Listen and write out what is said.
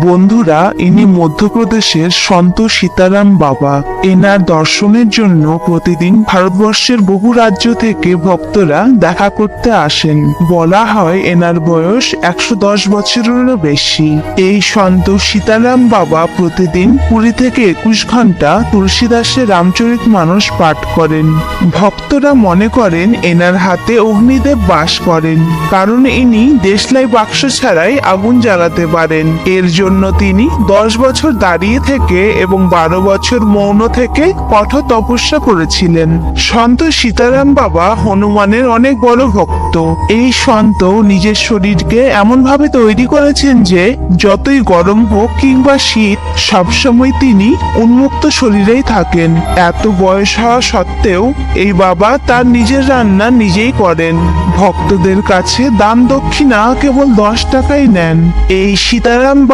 বন্ধুরা, ইনি মধ্যপ্রদেশের সন্ত সীতারাম বাবা। এনার দর্শনের জন্য প্রতিদিন ভারতবর্ষের বহু রাজ্য থেকে ভক্তরা দেখা করতে আসেন। বলা হয় এনার বয়স 110 বছরেরও বেশি। এই সন্ত সীতারাম বাবা প্রতিদিন 20 থেকে 21 ঘন্টা তুলসীদাসের রামচরিতমানস পাঠ করেন। ভক্তরা মনে করেন এনার হাতে অগ্নিদেব বাস করেন, কারণ ইনি দেশলাই বাক্স ছাড়াই আগুন জ্বালাতে পারেন। এর জন্য তিনি 10 বছর দাঁড়িয়ে থেকে এবং 12 বছর মৌন থেকে কঠোর তপস্যা করেছিলেন। সন্ত সীতারাম বাবা হনুমানের অনেক বড় ভক্ত। এই সন্ত নিজের শরীরকে এমন ভাবে তৈরি করেছেন যে যতই গরম হোক কিংবা শীত, সবসময় তিনি উন্মুক্ত শরীরেই থাকেন। এত বয়স হওয়া সত্ত্বেও এই বাবা তার নিজের রান্না নিজেই করেন। ভক্তদের কাছে দান দক্ষিণা কেবল 10 টাকাই নেন। এই সীতারাম বাবা